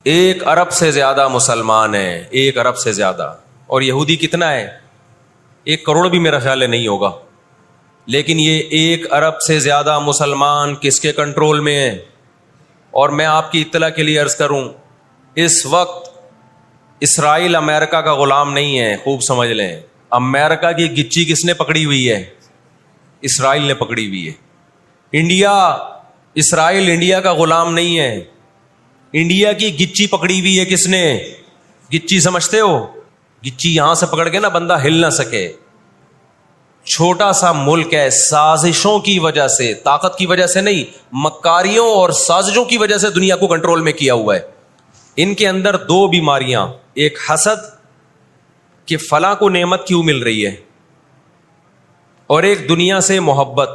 1 ارب سے زیادہ مسلمان ہیں، 1 ارب سے زیادہ. اور یہودی کتنا ہے؟ 1 کروڑ بھی میرا خیال ہے نہیں ہوگا. لیکن یہ 1 ارب سے زیادہ مسلمان کس کے کنٹرول میں ہیں؟ اور میں آپ کی اطلاع کے لیے عرض کروں، اس وقت اسرائیل امریکہ کا غلام نہیں ہے. خوب سمجھ لیں، امریکہ کی گچی کس نے پکڑی ہوئی ہے؟ اسرائیل نے پکڑی ہوئی ہے. اسرائیل انڈیا کا غلام نہیں ہے. انڈیا کی گچی پکڑی ہوئی ہے کس نے؟ گچی سمجھتے ہو؟ گچی یہاں سے پکڑ کے نا بندہ ہل نہ سکے. چھوٹا سا ملک ہے، سازشوں کی وجہ سے، طاقت کی وجہ سے نہیں، مکاریوں اور سازشوں کی وجہ سے دنیا کو کنٹرول میں کیا ہوا ہے. ان کے اندر 2 بیماریاں، ایک حسد کہ فلاں کو نعمت کیوں مل رہی ہے، اور ایک دنیا سے محبت.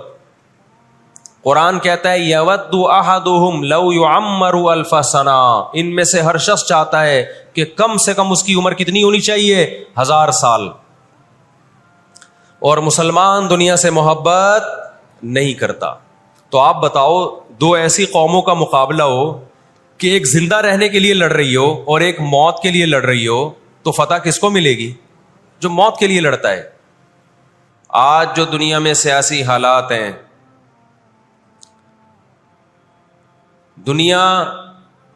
قرآن کہتا ہے یود احدہم لو یعمر الف سنہ، ان میں سے ہر شخص چاہتا ہے کہ کم سے کم اس کی عمر کتنی ہونی چاہیے؟ 1000 سال. اور مسلمان دنیا سے محبت نہیں کرتا. تو آپ بتاؤ، 2 ایسی قوموں کا مقابلہ ہو کہ ایک زندہ رہنے کے لیے لڑ رہی ہو اور ایک موت کے لیے لڑ رہی ہو، تو فتح کس کو ملے گی؟ جو موت کے لیے لڑتا ہے. آج جو دنیا میں سیاسی حالات ہیں، دنیا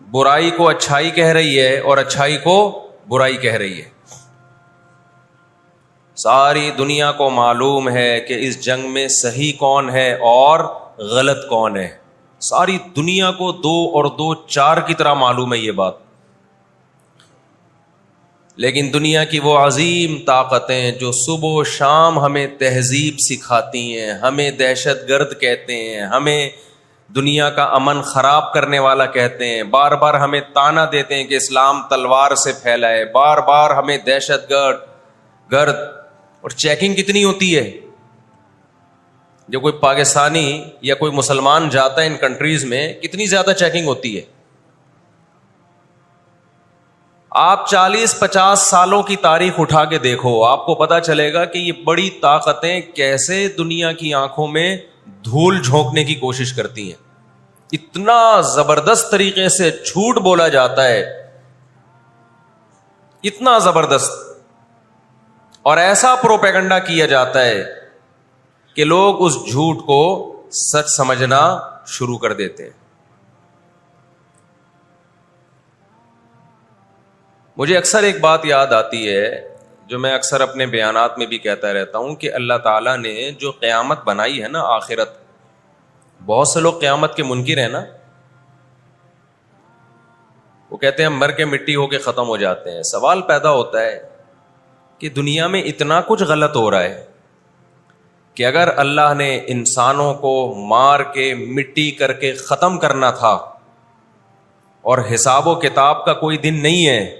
برائی کو اچھائی کہہ رہی ہے اور اچھائی کو برائی کہہ رہی ہے. ساری دنیا کو معلوم ہے کہ اس جنگ میں صحیح کون ہے اور غلط کون ہے. ساری دنیا کو 2 اور 2 4 کی طرح معلوم ہے یہ بات. لیکن دنیا کی وہ عظیم طاقتیں جو صبح و شام ہمیں تہذیب سکھاتی ہیں، ہمیں دہشت گرد کہتے ہیں، ہمیں دنیا کا امن خراب کرنے والا کہتے ہیں، بار بار ہمیں تانا دیتے ہیں کہ اسلام تلوار سے پھیلا ہے، بار بار ہمیں دہشت گرد. اور چیکنگ کتنی ہوتی ہے؟ جو کوئی پاکستانی یا کوئی مسلمان جاتا ہے ان کنٹریز میں، کتنی زیادہ چیکنگ ہوتی ہے. آپ 40-50 سالوں کی تاریخ اٹھا کے دیکھو، آپ کو پتا چلے گا کہ یہ بڑی طاقتیں کیسے دنیا کی آنکھوں میں دھول جھونکنے کی کوشش کرتی ہیں. اتنا زبردست طریقے سے جھوٹ بولا جاتا ہے، اتنا زبردست، اور ایسا پروپیگنڈا کیا جاتا ہے کہ لوگ اس جھوٹ کو سچ سمجھنا شروع کر دیتے ہیں. مجھے اکثر ایک بات یاد آتی ہے جو میں اکثر اپنے بیانات میں بھی کہتا رہتا ہوں کہ اللہ تعالیٰ نے جو قیامت بنائی ہے نا، آخرت، بہت سے لوگ قیامت کے منکر ہیں نا، وہ کہتے ہیں ہم مر کے مٹی ہو کے ختم ہو جاتے ہیں. سوال پیدا ہوتا ہے کہ دنیا میں اتنا کچھ غلط ہو رہا ہے کہ اگر اللہ نے انسانوں کو مار کے مٹی کر کے ختم کرنا تھا اور حساب و کتاب کا کوئی دن نہیں ہے،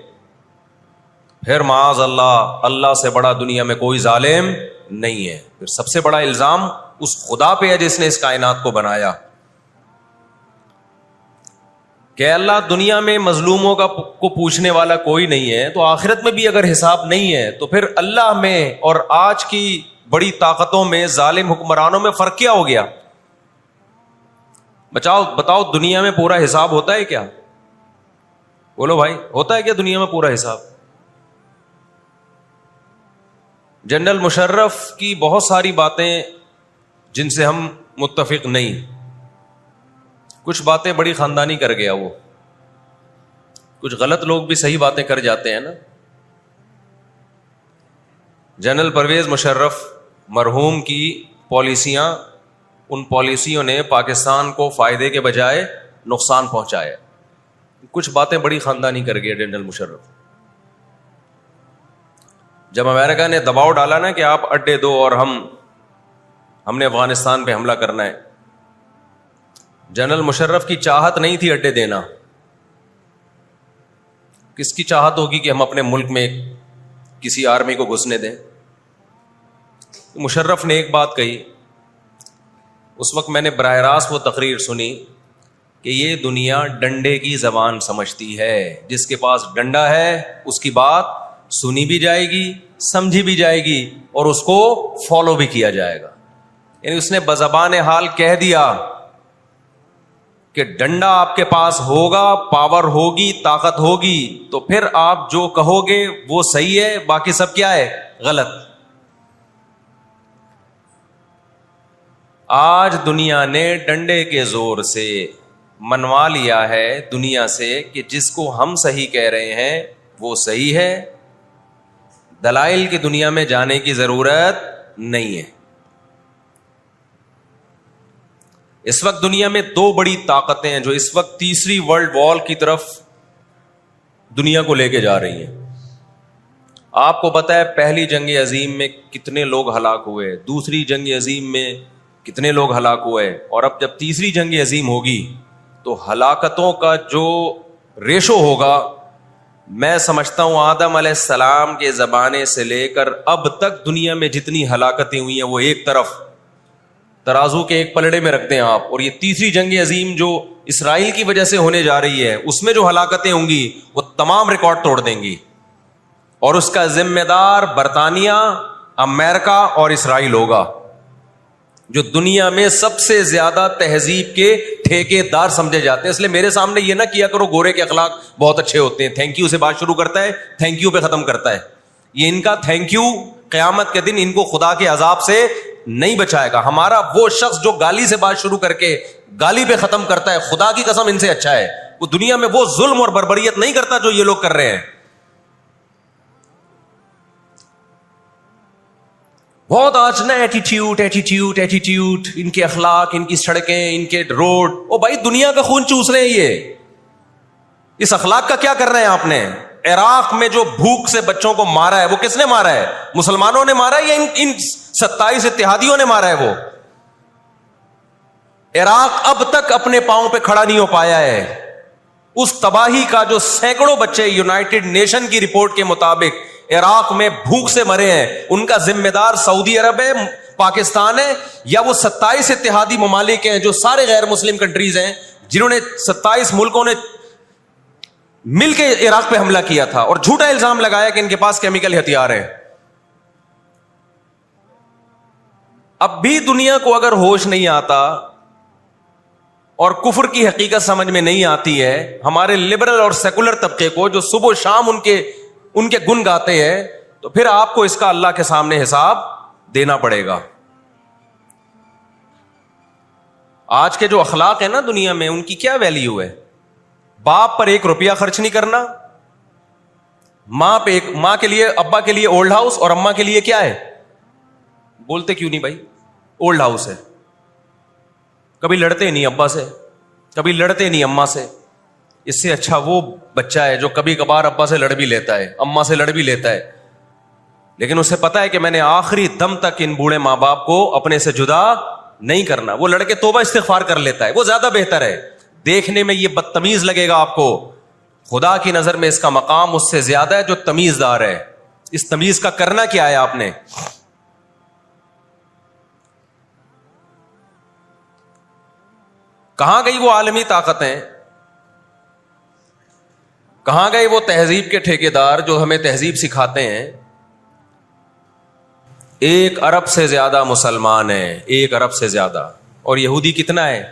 پھر معاذ اللہ سے بڑا دنیا میں کوئی ظالم نہیں ہے. پھر سب سے بڑا الزام اس خدا پہ ہے جس نے اس کائنات کو بنایا کہ اللہ دنیا میں مظلوموں کو پوچھنے والا کوئی نہیں ہے، تو آخرت میں بھی اگر حساب نہیں ہے تو پھر اللہ میں اور آج کی بڑی طاقتوں میں، ظالم حکمرانوں میں فرق کیا ہو گیا؟ بتاؤ دنیا میں پورا حساب ہوتا ہے کیا؟ بولو بھائی، ہوتا ہے کیا دنیا میں پورا حساب؟ جنرل مشرف کی بہت ساری باتیں جن سے ہم متفق نہیں، کچھ باتیں بڑی خاندانی کر گیا وہ، کچھ غلط لوگ بھی صحیح باتیں کر جاتے ہیں نا. جنرل پرویز مشرف مرحوم کی پالیسیاں، ان پالیسیوں نے پاکستان کو فائدے کے بجائے نقصان پہنچایا. کچھ باتیں بڑی خاندانی کر گیا جنرل مشرف. جب امریکہ نے دباؤ ڈالا نا کہ آپ اڈے دو اور ہم نے افغانستان پہ حملہ کرنا ہے، جنرل مشرف کی چاہت نہیں تھی اڈے دینا. کس کی چاہت ہوگی کہ ہم اپنے ملک میں کسی آرمی کو گھسنے دیں؟ مشرف نے ایک بات کہی، اس وقت میں نے براہ راست وہ تقریر سنی کہ یہ دنیا ڈنڈے کی زبان سمجھتی ہے، جس کے پاس ڈنڈا ہے اس کی بات سنی بھی جائے گی، سمجھی بھی جائے گی اور اس کو فالو بھی کیا جائے گا. یعنی اس نے بزبان حال کہہ دیا کہ ڈنڈا آپ کے پاس ہوگا، پاور ہوگی، طاقت ہوگی، تو پھر آپ جو کہو گے وہ صحیح ہے، باقی سب کیا ہے؟ غلط. آج دنیا نے ڈنڈے کے زور سے منوا لیا ہے دنیا سے کہ جس کو ہم صحیح کہہ رہے ہیں وہ صحیح ہے، دلائل کی دنیا میں جانے کی ضرورت نہیں ہے. اس وقت دنیا میں دو بڑی طاقتیں ہیں جو اس وقت تیسری ورلڈ وار کی طرف دنیا کو لے کے جا رہی ہیں. آپ کو پتا ہے پہلی جنگ عظیم میں کتنے لوگ ہلاک ہوئے، دوسری جنگ عظیم میں کتنے لوگ ہلاک ہوئے، اور اب جب تیسری جنگ عظیم ہوگی تو ہلاکتوں کا جو ریشو ہوگا، میں سمجھتا ہوں آدم علیہ السلام کے زمانے سے لے کر اب تک دنیا میں جتنی ہلاکتیں ہوئی ہیں وہ ایک طرف ترازو کے ایک پلڑے میں رکھ دیں آپ، اور یہ تیسری جنگ عظیم جو اسرائیل کی وجہ سے ہونے جا رہی ہے اس میں جو ہلاکتیں ہوں گی وہ تمام ریکارڈ توڑ دیں گی، اور اس کا ذمہ دار برطانیہ، امریکہ اور اسرائیل ہوگا، جو دنیا میں سب سے زیادہ تہذیب کے ٹھیکے دار سمجھے جاتے ہیں. اس لیے میرے سامنے یہ نہ کیا کرو گورے کے اخلاق بہت اچھے ہوتے ہیں، تھینک یو سے بات شروع کرتا ہے، تھینک یو پہ ختم کرتا ہے. یہ ان کا تھینک یو قیامت کے دن ان کو خدا کے عذاب سے نہیں بچائے گا. ہمارا وہ شخص جو گالی سے بات شروع کر کے گالی پہ ختم کرتا ہے، خدا کی قسم ان سے اچھا ہے. وہ دنیا میں وہ ظلم اور بربریت نہیں کرتا جو یہ لوگ کر رہے ہیں. بہت آج نا ایٹیٹیوڈ، ان کے اخلاق، ان کی سڑکیں، ان کے روڈ. او بھائی دنیا کا خون چوس رہے ہیں یہ، اس اخلاق کا کیا کر رہے ہیں آپ نے؟ عراق میں جو بھوک سے بچوں کو مارا ہے وہ کس نے مارا ہے؟ مسلمانوں نے مارا ہے یا ان 27 اتحادیوں نے مارا ہے؟ وہ عراق اب تک اپنے پاؤں پہ کھڑا نہیں ہو پایا ہے. اس تباہی کا جو سینکڑوں بچے یونائٹڈ نیشن کی رپورٹ کے مطابق عراق میں بھوک سے مرے ہیں، ان کا ذمہ دار سعودی عرب ہے، پاکستان ہے، یا وہ 27 اتحادی ممالک ہیں جو سارے غیر مسلم کنٹریز ہیں جنہوں نے 27 ملکوں نے مل کے عراق پہ حملہ کیا تھا اور جھوٹا الزام لگایا کہ ان کے پاس کیمیکل ہتھیار ہے. اب بھی دنیا کو اگر ہوش نہیں آتا اور کفر کی حقیقت سمجھ میں نہیں آتی ہے، ہمارے لبرل اور سیکولر طبقے کو جو صبح و شام ان کے گن گاتے ہیں، تو پھر آپ کو اس کا اللہ کے سامنے حساب دینا پڑے گا. آج کے جو اخلاق ہیں نا دنیا میں، ان کی کیا ویلیو ہے؟ باپ پر 1 روپیہ خرچ نہیں کرنا، ماں کے لیے، ابا کے لیے اولڈ ہاؤس، اور اماں کے لیے کیا ہے؟ بولتے کیوں نہیں بھائی؟ اولڈ ہاؤس ہے. کبھی لڑتے نہیں ابا سے، کبھی لڑتے نہیں اماں سے. اس سے اچھا وہ بچہ ہے جو کبھی کبھار ابا سے لڑ بھی لیتا ہے، اماں سے لڑ بھی لیتا ہے، لیکن اسے پتا ہے کہ میں نے آخری دم تک ان بوڑھے ماں باپ کو اپنے سے جدا نہیں کرنا. وہ لڑکے توبہ استغفار کر لیتا ہے، وہ زیادہ بہتر ہے. دیکھنے میں یہ بدتمیز لگے گا آپ کو، خدا کی نظر میں اس کا مقام اس سے زیادہ ہے جو تمیز دار ہے. اس تمیز کا کرنا کیا ہے آپ نے؟ کہاں گئی وہ عالمی طاقتیں؟ کہاں گئے وہ تہذیب کے ٹھیکیدار جو ہمیں تہذیب سکھاتے ہیں؟ 1 ارب سے زیادہ مسلمان ہیں، 1 ارب سے زیادہ. اور یہودی کتنا ہے؟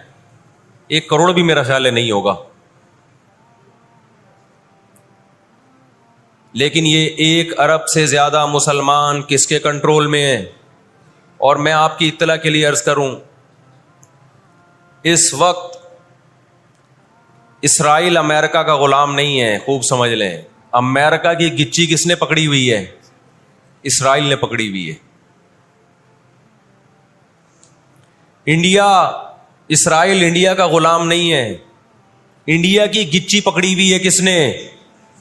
1 کروڑ بھی میرا خیال ہے نہیں ہوگا. لیکن یہ 1 ارب سے زیادہ مسلمان کس کے کنٹرول میں ہیں؟ اور میں آپ کی اطلاع کے لیے عرض کروں، اس وقت اسرائیل امریکہ کا غلام نہیں ہے. خوب سمجھ لیں، امریکہ کی گچی کس نے پکڑی ہوئی ہے؟ اسرائیل نے پکڑی ہوئی ہے. اسرائیل انڈیا کا غلام نہیں ہے. انڈیا کی گچی پکڑی ہوئی ہے کس نے؟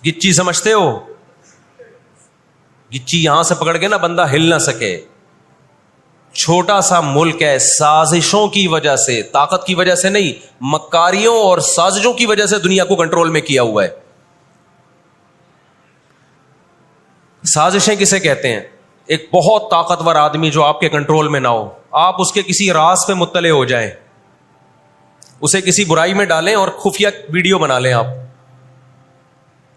گچی سمجھتے ہو؟ گچی یہاں سے پکڑ کے نا بندہ ہل نہ سکے. چھوٹا سا ملک ہے، سازشوں کی وجہ سے، طاقت کی وجہ سے نہیں، مکاریوں اور سازشوں کی وجہ سے دنیا کو کنٹرول میں کیا ہوا ہے. سازشیں کسے کہتے ہیں؟ ایک بہت طاقتور آدمی جو آپ کے کنٹرول میں نہ ہو، آپ اس کے کسی راز پہ مطلع ہو جائیں، اسے کسی برائی میں ڈالیں اور خفیہ ویڈیو بنا لیں آپ،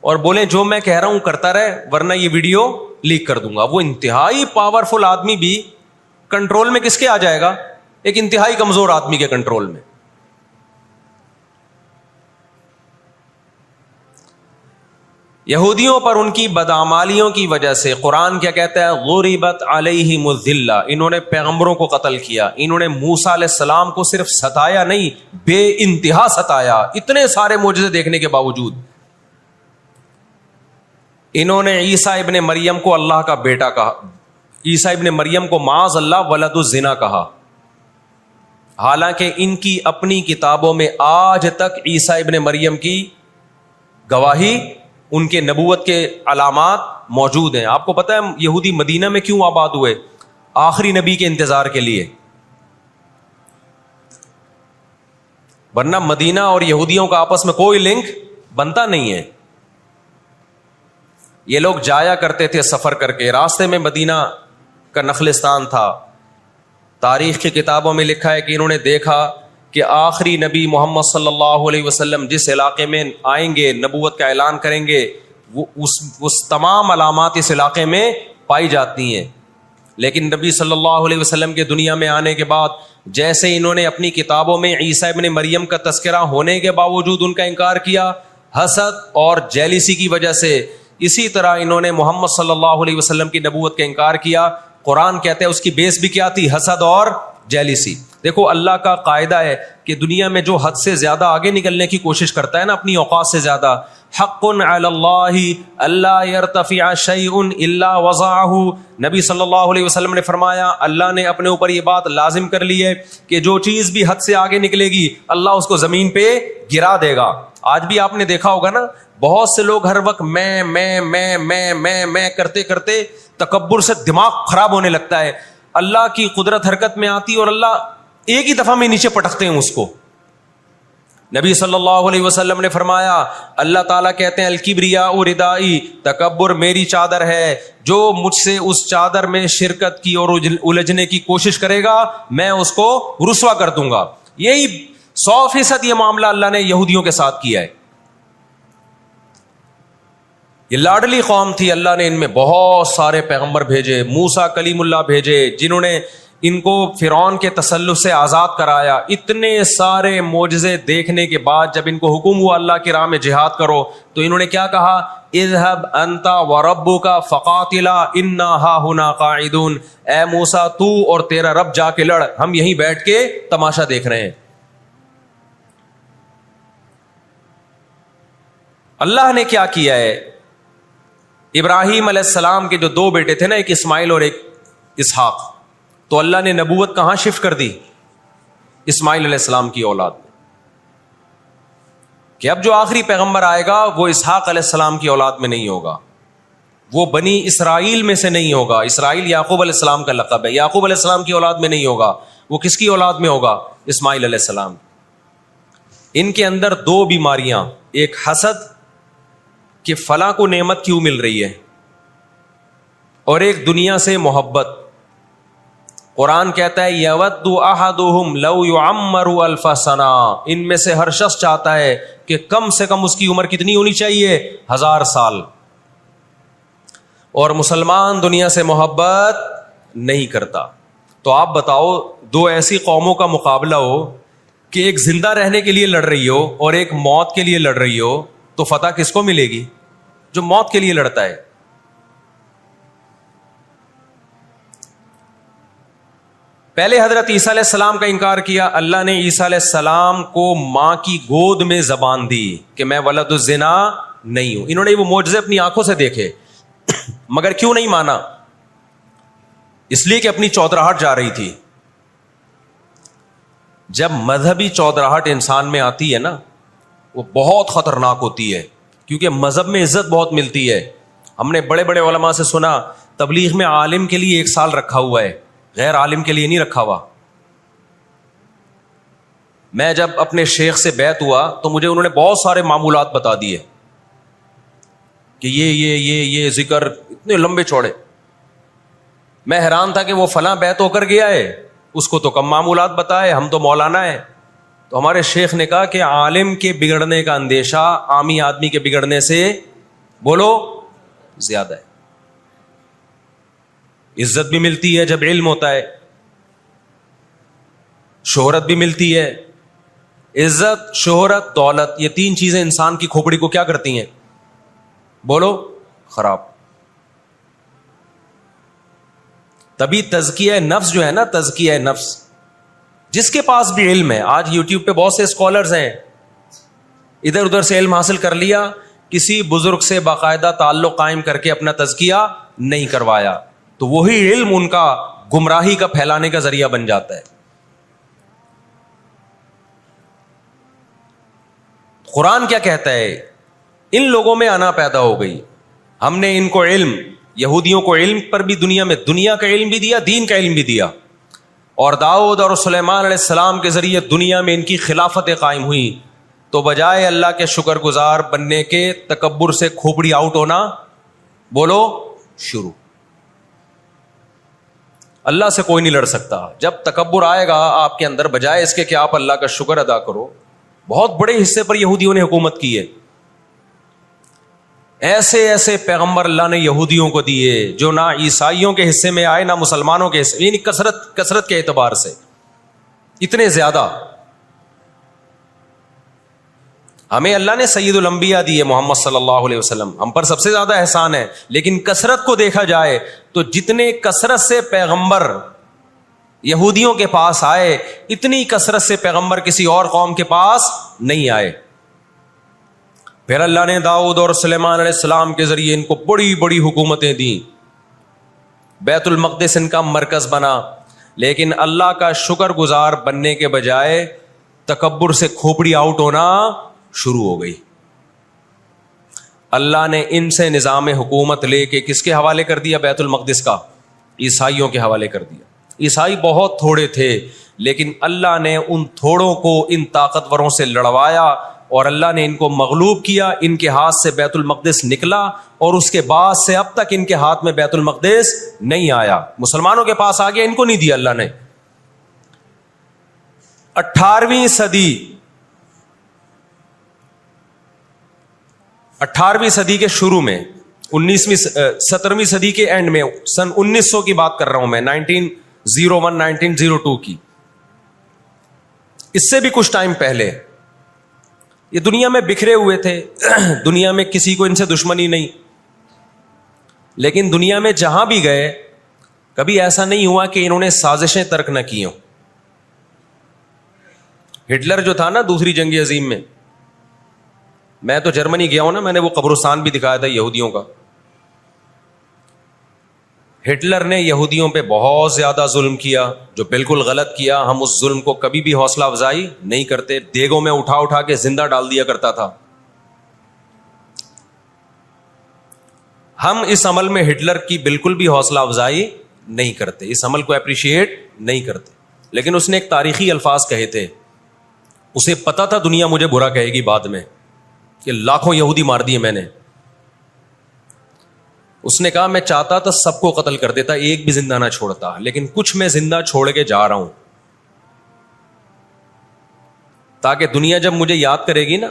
اور بولیں جو میں کہہ رہا ہوں کرتا رہے ورنہ یہ ویڈیو لیک کر دوں گا. وہ انتہائی پاورفل آدمی بھی کنٹرول میں کس کے آ جائے گا؟ ایک انتہائی کمزور آدمی کے کنٹرول میں. یہودیوں پر ان کی بدعمالیوں کی وجہ سے قرآن کیا کہتا ہے؟ غربت علیہم الذلہ، انہوں نے پیغمبروں کو قتل کیا، انہوں نے موسیٰ علیہ السلام کو صرف ستایا نہیں، بے انتہا ستایا، اتنے سارے معجزے دیکھنے کے باوجود۔ انہوں نے عیسیٰ ابن مریم کو اللہ کا بیٹا کہا، عیسیٰ ابن مریم کو معاذ اللہ ولد الزنا کہا، حالانکہ ان کی اپنی کتابوں میں آج تک عیسیٰ ابن مریم کی گواہی، ان کے نبوت کے علامات موجود ہیں۔ آپ کو پتہ ہے یہودی مدینہ میں کیوں آباد ہوئے؟ آخری نبی کے انتظار کے لیے، ورنہ مدینہ اور یہودیوں کا آپس میں کوئی لنک بنتا نہیں ہے۔ یہ لوگ جایا کرتے تھے سفر کر کے، راستے میں مدینہ کا نخلستان تھا۔ تاریخ کی کتابوں میں لکھا ہے کہ انہوں نے دیکھا کہ آخری نبی محمد صلی اللہ علیہ وسلم جس علاقے میں آئیں گے، نبوت کا اعلان کریں گے، وہ اس تمام علامات اس علاقے میں پائی جاتی ہیں۔ لیکن نبی صلی اللہ علیہ وسلم کے دنیا میں آنے کے بعد جیسے انہوں نے اپنی کتابوں میں عیسیٰ ابن مریم کا تذکرہ ہونے کے باوجود ان کا انکار کیا حسد اور جیلیسی کی وجہ سے، اسی طرح انہوں نے محمد صلی اللہ علیہ وسلم کی نبوت کا انکار کیا۔ قرآن کہتا ہے اس کی بیس بھی کیا تھی؟ حسد اور جیلیسی۔ دیکھو اللہ کا قاعدہ ہے کہ دنیا میں جو حد سے زیادہ آگے نکلنے کی کوشش کرتا ہے نا، اپنی اوقات سے زیادہ، حق علی اللہ اللہ یرتفع شیء الا وضعہ، نبی صلی اللہ علیہ وسلم نے فرمایا اللہ نے اپنے اوپر یہ بات لازم کر لی ہے کہ جو چیز بھی حد سے آگے نکلے گی اللہ اس کو زمین پہ گرا دے گا۔ آج بھی آپ نے دیکھا ہوگا نا، بہت سے لوگ ہر وقت میں کرتے کرتے تکبر سے دماغ خراب ہونے لگتا ہے، اللہ کی قدرت حرکت میں آتی اور اللہ ایک ہی دفعہ میں نیچے پٹکتے ہیں اس کو۔ نبی صلی اللہ علیہ وسلم نے فرمایا، اللہ تعالیٰ کہتے ہیں الکبریاء ردائی، تکبر میری چادر ہے، جو مجھ سے اس چادر میں شرکت کی اور الجھنے کی کوشش کرے گا میں اس کو رسوا کر دوں گا۔ یہی 100% یہ معاملہ اللہ نے یہودیوں کے ساتھ کیا ہے۔ یہ لاڈلی قوم تھی، اللہ نے ان میں بہت سارے پیغمبر بھیجے، موسیٰ کلیم اللہ بھیجے جنہوں نے ان کو فرعون کے تسلط سے آزاد کرایا۔ اتنے سارے معجزے دیکھنے کے بعد جب ان کو حکم ہوا اللہ کی راہ میں جہاد کرو تو انہوں نے کیا کہا؟ اذهب انت وربك فقاتلا انا هاهنا قاعدون، اے موسیٰ تو اور تیرا رب جا کے لڑ، ہم یہیں بیٹھ کے تماشا دیکھ رہے ہیں۔ اللہ نے کیا کیا ہے؟ ابراہیم علیہ السلام کے جو دو بیٹے تھے نا، ایک اسماعیل اور ایک اسحاق، تو اللہ نے نبوت کہاں شفٹ کر دی؟ اسماعیل علیہ السلام کی اولاد میں، کہ اب جو آخری پیغمبر آئے گا وہ اسحاق علیہ السلام کی اولاد میں نہیں ہوگا، وہ بنی اسرائیل میں سے نہیں ہوگا۔ اسرائیل یعقوب علیہ السلام کا لقب ہے، یعقوب علیہ السلام کی اولاد میں نہیں ہوگا، وہ کس کی اولاد میں ہوگا؟ اسماعیل علیہ السلام۔ ان کے اندر دو بیماریاں، ایک حسد کہ فلاں کو نعمت کیوں مل رہی ہے، اور ایک دنیا سے محبت۔ قرآن کہتا ہے یود احدہم لو یعمر الف سنہ، ان میں سے ہر شخص چاہتا ہے کہ کم سے کم اس کی عمر کتنی ہونی چاہیے؟ 1000 سال۔ اور مسلمان دنیا سے محبت نہیں کرتا۔ تو آپ بتاؤ، دو ایسی قوموں کا مقابلہ ہو کہ ایک زندہ رہنے کے لیے لڑ رہی ہو اور ایک موت کے لیے لڑ رہی ہو، تو فتح کس کو ملے گی؟ جو موت کے لیے لڑتا ہے۔ پہلے حضرت عیسیٰ علیہ السلام کا انکار کیا، اللہ نے عیسیٰ علیہ السلام کو ماں کی گود میں زبان دی کہ میں ولد الزنا نہیں ہوں۔ انہوں نے وہ معجزے اپنی آنکھوں سے دیکھے، مگر کیوں نہیں مانا؟ اس لیے کہ اپنی چودراہٹ جا رہی تھی۔ جب مذہبی چودراہٹ انسان میں آتی ہے نا، وہ بہت خطرناک ہوتی ہے، کیونکہ مذہب میں عزت بہت ملتی ہے۔ ہم نے بڑے بڑے علماء سے سنا تبلیغ میں عالم کے لیے 1 سال رکھا ہوا ہے، غیر عالم کے لیے نہیں رکھا ہوا۔ میں جب اپنے شیخ سے بیعت ہوا تو مجھے انہوں نے بہت سارے معمولات بتا دیے کہ یہ ذکر اتنے لمبے چوڑے۔ میں حیران تھا کہ وہ فلاں بیعت ہو کر گیا ہے، اس کو تو کم معمولات بتائے، ہم تو مولانا ہیں۔ تو ہمارے شیخ نے کہا کہ عالم کے بگڑنے کا اندیشہ عامی آدمی کے بگڑنے سے بولو زیادہ ہے۔ عزت بھی ملتی ہے جب علم ہوتا ہے، شہرت بھی ملتی ہے۔ عزت، شہرت، دولت، یہ 3 چیزیں انسان کی کھوپڑی کو کیا کرتی ہیں؟ بولو خراب. تبھی تزکیہ نفس جو ہے نا, تزکیہ نفس, جس کے پاس بھی علم ہے, آج یوٹیوب پہ بہت سے اسکالرز ہیں, ادھر ادھر سے علم حاصل کر لیا, کسی بزرگ سے باقاعدہ تعلق قائم کر کے اپنا تزکیہ نہیں کروایا, تو وہی علم ان کا گمراہی کا پھیلانے کا ذریعہ بن جاتا ہے. قرآن کیا کہتا ہے؟ ان لوگوں میں انا پیدا ہو گئی, ہم نے ان کو علم, یہودیوں کو علم پر بھی دنیا کا علم بھی دیا, دین کا علم بھی دیا, اور داؤد اور سلیمان علیہ السلام کے ذریعے دنیا میں ان کی خلافتیں قائم ہوئی, تو بجائے اللہ کے شکر گزار بننے کے تکبر سے کھوپڑی آؤٹ ہونا, بولو شروع. اللہ سے کوئی نہیں لڑ سکتا. جب تکبر آئے گا آپ کے اندر, بجائے اس کے کہ آپ اللہ کا شکر ادا کرو, بہت بڑے حصے پر یہودیوں نے حکومت کی ہے. ایسے ایسے پیغمبر اللہ نے یہودیوں کو دیے جو نہ عیسائیوں کے حصے میں آئے نہ مسلمانوں کے حصے, یعنی کثرت کے اعتبار سے اتنے زیادہ. ہمیں اللہ نے سید الانبیاء دیے محمد صلی اللہ علیہ وسلم, ہم پر سب سے زیادہ احسان ہے, لیکن کثرت کو دیکھا جائے تو جتنے کثرت سے پیغمبر یہودیوں کے پاس آئے, اتنی کثرت سے پیغمبر کسی اور قوم کے پاس نہیں آئے. پھر اللہ نے داؤد اور سلیمان علیہ السلام کے ذریعے ان کو بڑی بڑی حکومتیں دیں, بیت المقدس ان کا مرکز بنا, لیکن اللہ کا شکر گزار بننے کے بجائے تکبر سے کھوپڑی آؤٹ ہونا شروع ہو گئی. اللہ نے ان سے نظام حکومت لے کے کس کے حوالے کر دیا؟ بیت المقدس کا, عیسائیوں کے حوالے کر دیا. عیسائی بہت تھوڑے تھے, لیکن اللہ نے ان تھوڑوں کو ان طاقتوروں سے لڑوایا, اور اللہ نے ان کو مغلوب کیا. ان کے ہاتھ سے بیت المقدس نکلا, اور اس کے بعد سے اب تک ان کے ہاتھ میں بیت المقدس نہیں آیا. مسلمانوں کے پاس آ گیا, ان کو نہیں دیا اللہ نے. 18ویں صدی کے شروع میں, 17ویں صدی کے اینڈ میں, سن 1900 کی بات کر رہا ہوں میں, 1901 1902 کی, اس سے بھی کچھ ٹائم پہلے, یہ دنیا میں بکھرے ہوئے تھے. دنیا میں کسی کو ان سے دشمنی نہیں, لیکن دنیا میں جہاں بھی گئے کبھی ایسا نہیں ہوا کہ انہوں نے سازشیں ترک نہ کی ہوں. ہٹلر جو تھا نا دوسری جنگ عظیم میں تو جرمنی گیا ہوں نا, میں نے وہ قبرستان بھی دکھایا تھا یہودیوں کا. ہٹلر نے یہودیوں پہ بہت زیادہ ظلم کیا, جو بالکل غلط کیا. ہم اس ظلم کو کبھی بھی حوصلہ افزائی نہیں کرتے, دیگوں میں اٹھا اٹھا کے زندہ ڈال دیا کرتا تھا. ہم اس عمل میں ہٹلر کی بالکل بھی حوصلہ افزائی نہیں کرتے, اس عمل کو اپریشیٹ نہیں کرتے. لیکن اس نے ایک تاریخی الفاظ کہے تھے, اسے پتا تھا دنیا مجھے برا کہے گی بعد میں, کہ لاکھوں یہودی مار دیے میں نے. اس نے کہا میں چاہتا تھا سب کو قتل کر دیتا, ایک بھی زندہ نہ چھوڑتا, لیکن کچھ میں زندہ چھوڑ کے جا رہا ہوں, تاکہ دنیا جب مجھے یاد کرے گی نا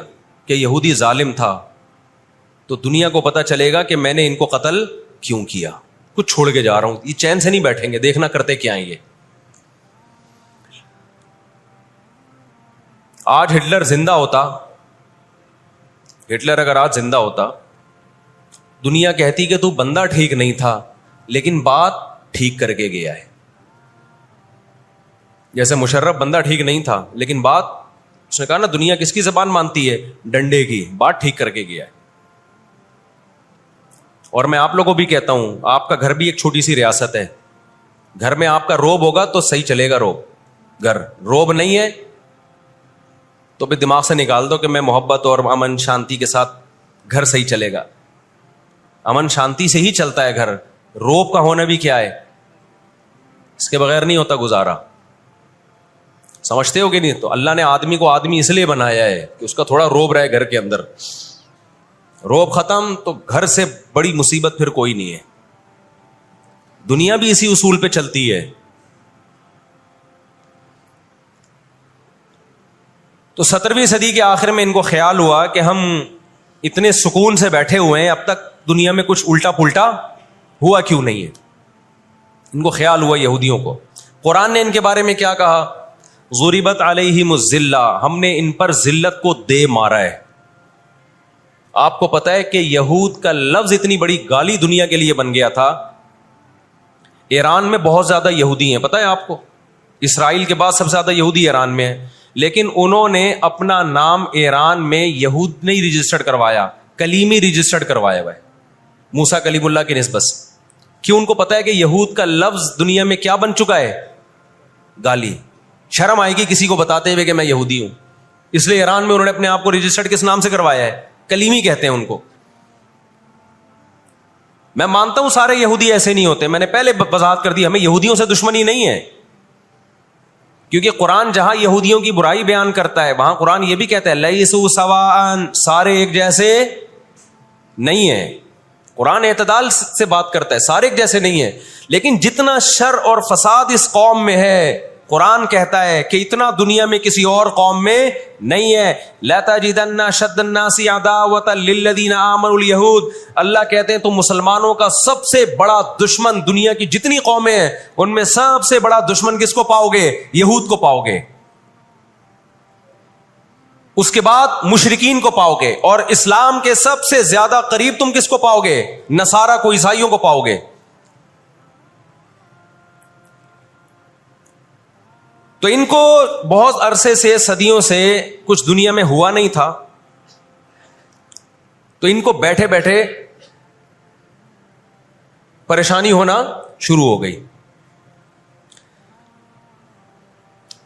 کہ یہودی ظالم تھا, تو دنیا کو پتا چلے گا کہ میں نے ان کو قتل کیوں کیا. کچھ چھوڑ کے جا رہا ہوں, یہ چین سے نہیں بیٹھیں گے, دیکھنا کرتے کیا ہیں یہ. آج ہٹلر زندہ ہوتا, ہٹلر اگر آج زندہ ہوتا, دنیا کہتی کہ تو بندہ ٹھیک نہیں تھا لیکن بات ٹھیک کر کے گیا ہے. جیسے مشرف بندہ ٹھیک نہیں تھا لیکن بات, اس نے کہا نا دنیا کس کی زبان مانتی ہے؟ ڈنڈے کی. بات ٹھیک کر کے گیا ہے. اور میں آپ لوگوں کو بھی کہتا ہوں, آپ کا گھر بھی ایک چھوٹی سی ریاست ہے, گھر میں آپ کا روب ہوگا تو صحیح چلے گا. گھر روب نہیں ہے تو بھی دماغ سے نکال دو کہ میں محبت اور امن شانتی کے ساتھ گھر صحیح چلے گا. امن شانتی سے ہی چلتا ہے گھر. روب کا ہونا بھی کیا ہے, اس کے بغیر نہیں ہوتا گزارا. سمجھتے ہو کہ نہیں؟ تو اللہ نے آدمی کو آدمی اس لیے بنایا ہے کہ اس کا تھوڑا روب رہے گھر کے اندر. روب ختم تو گھر سے بڑی مصیبت پھر کوئی نہیں ہے. دنیا بھی اسی اصول پہ چلتی ہے. تو 17ویں صدی کے آخر میں ان کو خیال ہوا کہ ہم اتنے سکون سے بیٹھے ہوئے ہیں, اب تک دنیا میں کچھ الٹا پلٹا ہوا کیوں نہیں ہے. ان کو خیال ہوا یہودیوں کو. قرآن نے ان کے بارے میں کیا کہا؟ ضربت علیہم الذلہ, ہم نے ان پر ذلت کو دے مارا ہے. آپ کو پتا ہے کہ یہود کا لفظ اتنی بڑی گالی دنیا کے لیے بن گیا تھا. ایران میں بہت زیادہ یہودی ہیں, پتا ہے آپ کو, اسرائیل کے بعد سب سے زیادہ یہودی ایران میں ہیں, لیکن انہوں نے اپنا نام ایران میں یہود نہیں رجسٹرڈ کروایا, کلیمی رجسٹرڈ کروایا ہوا ہے موسیٰ کلیم اللہ کی نسبت سے. کیوں؟ ان کو پتا ہے کہ یہود کا لفظ دنیا میں کیا بن چکا ہے, گالی. شرم آئے گی کسی کو بتاتے ہوئے کہ میں یہودی ہوں, اس لیے ایران میں انہوں نے اپنے آپ کو رجسٹرڈ کس نام سے کروایا ہے, کلیمی کہتے ہیں ان کو. میں مانتا ہوں سارے یہودی ایسے نہیں ہوتے, میں نے پہلے وضاحت کر دی, ہمیں یہودیوں سے دشمنی نہیں ہے, کیونکہ قرآن جہاں یہودیوں کی برائی بیان کرتا ہے وہاں قرآن یہ بھی کہتا ہے لیسوا سواء, سارے ایک جیسے نہیں ہیں. قرآن اعتدال سے بات کرتا ہے, سارے ایک جیسے نہیں ہیں, لیکن جتنا شر اور فساد اس قوم میں ہے قرآن کہتا ہے کہ اتنا دنیا میں کسی اور قوم میں نہیں ہے. لَتَجِدَنَّ أَشَدَّ النَّاسِ عَدَاوَةً لِلَّذِينَ آمَنُوا الْيَهُودَ, اللہ کہتے ہیں تم مسلمانوں کا سب سے بڑا دشمن دنیا کی جتنی قومیں ہیں ان میں سب سے بڑا دشمن کس کو پاؤ گے, یہود کو پاؤ گے. اس کے بعد مشرکین کو پاؤ گے, اور اسلام کے سب سے زیادہ قریب تم کس کو پاؤ گے, نصارہ کو, عیسائیوں کو پاؤ گے. تو ان کو بہت عرصے سے, صدیوں سے کچھ دنیا میں ہوا نہیں تھا, تو ان کو بیٹھے بیٹھے پریشانی ہونا شروع ہو گئی.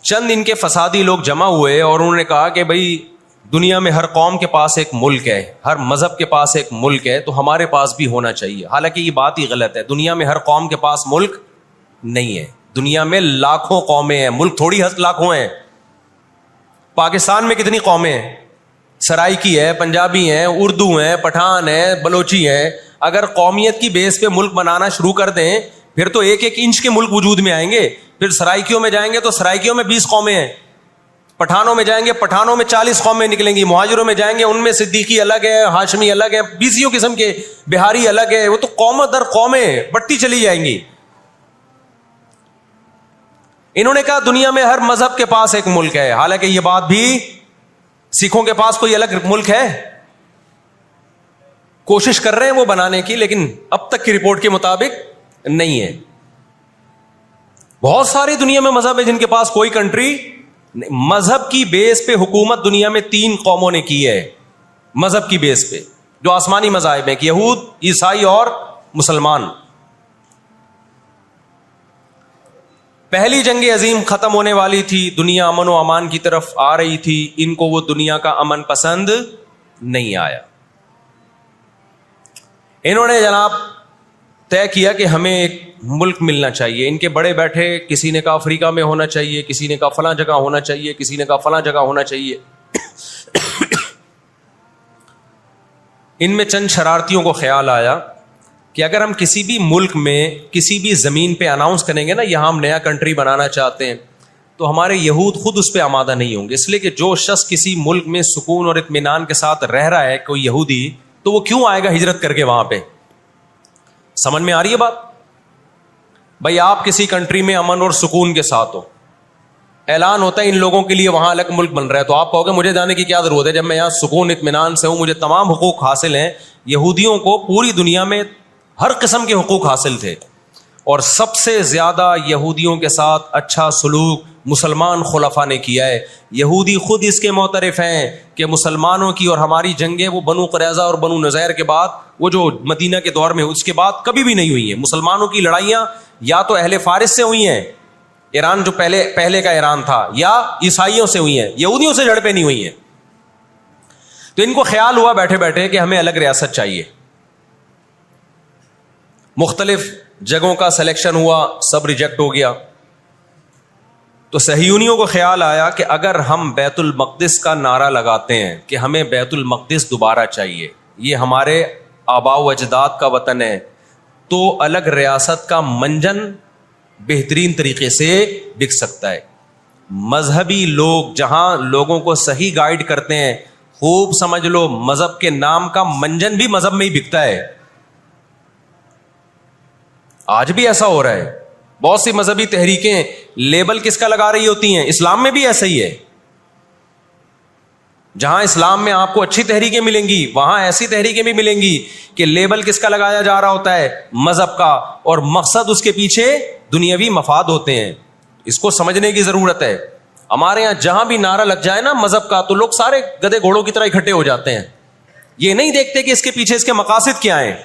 چند ان کے فسادی لوگ جمع ہوئے اور انہوں نے کہا کہ بھئی دنیا میں ہر قوم کے پاس ایک ملک ہے, ہر مذہب کے پاس ایک ملک ہے, تو ہمارے پاس بھی ہونا چاہیے. حالانکہ یہ بات ہی غلط ہے, دنیا میں ہر قوم کے پاس ملک نہیں ہے, دنیا میں لاکھوں قومیں ہیں, ملک تھوڑی لاکھوں ہیں. پاکستان میں کتنی قومیں ہیں, سرائکی ہے, پنجابی ہیں, اردو ہیں, پٹھان ہیں, بلوچی ہیں. اگر قومیت کی بیس پہ ملک بنانا شروع کر دیں پھر تو ایک ایک انچ کے ملک وجود میں آئیں گے. پھر سرائکیوں میں جائیں گے تو سرائکیوں میں 20 قومیں ہیں, پٹھانوں میں جائیں گے پٹھانوں میں 40 قومیں نکلیں گی, مہاجروں میں جائیں گے ان میں صدیقی الگ ہے, ہاشمی الگ ہے, 20 قسم کے, بہاری الگ ہے. وہ تو قوم در قومیں بڑھتی چلی جائیں گی. انہوں نے کہا دنیا میں ہر مذہب کے پاس ایک ملک ہے. حالانکہ یہ بات بھی, سکھوں کے پاس کوئی الگ ملک ہے, کوشش کر رہے ہیں وہ بنانے کی, لیکن اب تک کی رپورٹ کے مطابق نہیں ہے. بہت ساری دنیا میں مذہب ہے جن کے پاس کوئی کنٹری. مذہب کی بیس پہ حکومت دنیا میں 3 قوموں نے کی ہے, مذہب کی بیس پہ, جو آسمانی مذاہب ہیں, یہود, عیسائی اور مسلمان. پہلی جنگ عظیم ختم ہونے والی تھی, دنیا امن و امان کی طرف آ رہی تھی, ان کو وہ دنیا کا امن پسند نہیں آیا. انہوں نے جناب طے کیا کہ ہمیں ایک ملک ملنا چاہیے. ان کے بڑے بیٹھے, کسی نے کہا افریقہ میں ہونا چاہیے, کسی نے کہا فلاں جگہ ہونا چاہیے, کسی نے کہا فلاں جگہ ہونا چاہیے. ان میں چند شرارتیوں کو خیال آیا کہ اگر ہم کسی بھی ملک میں کسی بھی زمین پہ اناؤنس کریں گے نا یہاں ہم نیا کنٹری بنانا چاہتے ہیں, تو ہمارے یہود خود اس پہ آمادہ نہیں ہوں گے. اس لیے کہ جو شخص کسی ملک میں سکون اور اطمینان کے ساتھ رہ رہا ہے, کوئی یہودی, تو وہ کیوں آئے گا ہجرت کر کے وہاں پہ. سمجھ میں آ رہی ہے بات؟ بھائی آپ کسی کنٹری میں امن اور سکون کے ساتھ ہو, اعلان ہوتا ہے ان لوگوں کے لیے وہاں الگ ملک بن رہا ہے, تو آپ کہو گے مجھے جانے کی کیا ضرورت ہے جب میں یہاں سکون اطمینان سے ہوں, مجھے تمام حقوق حاصل ہیں. یہودیوں کو پوری دنیا میں ہر قسم کے حقوق حاصل تھے, اور سب سے زیادہ یہودیوں کے ساتھ اچھا سلوک مسلمان خلفاء نے کیا ہے. یہودی خود اس کے معترف ہیں کہ مسلمانوں کی اور ہماری جنگیں وہ بنو قریظہ اور بنو نذیر کے بعد, وہ جو مدینہ کے دور میں اس کے بعد کبھی بھی نہیں ہوئی ہیں. مسلمانوں کی لڑائیاں یا تو اہل فارس سے ہوئی ہیں, ایران جو پہلے کا ایران تھا, یا عیسائیوں سے ہوئی ہیں, یہودیوں سے جھڑپیں نہیں ہوئی ہیں. تو ان کو خیال ہوا بیٹھے بیٹھے کہ ہمیں الگ ریاست چاہیے. مختلف جگہوں کا سلیکشن ہوا, سب ریجیکٹ ہو گیا. تو صہیونیوں کو خیال آیا کہ اگر ہم بیت المقدس کا نعرہ لگاتے ہیں کہ ہمیں بیت المقدس دوبارہ چاہیے, یہ ہمارے آباء و اجداد کا وطن ہے, تو الگ ریاست کا منجن بہترین طریقے سے بک سکتا ہے. مذہبی لوگ جہاں لوگوں کو صحیح گائیڈ کرتے ہیں, خوب سمجھ لو مذہب کے نام کا منجن بھی مذہب میں ہی بکتا ہے. آج بھی ایسا ہو رہا ہے. بہت سی مذہبی تحریکیں لیبل کس کا لگا رہی ہوتی ہیں, اسلام میں بھی ایسا ہی ہے. جہاں اسلام میں آپ کو اچھی تحریکیں ملیں گی وہاں ایسی تحریکیں بھی ملیں گی کہ لیبل کس کا لگایا جا رہا ہوتا ہے؟ مذہب کا، اور مقصد اس کے پیچھے دنیاوی مفاد ہوتے ہیں. اس کو سمجھنے کی ضرورت ہے. ہمارے یہاں جہاں بھی نعرہ لگ جائے نا مذہب کا تو لوگ سارے گدھے گھوڑوں کی طرح اکٹھے ہو جاتے ہیں. یہ نہیں دیکھتے کہ اس کے پیچھے اس کے مقاصد کیا ہیں.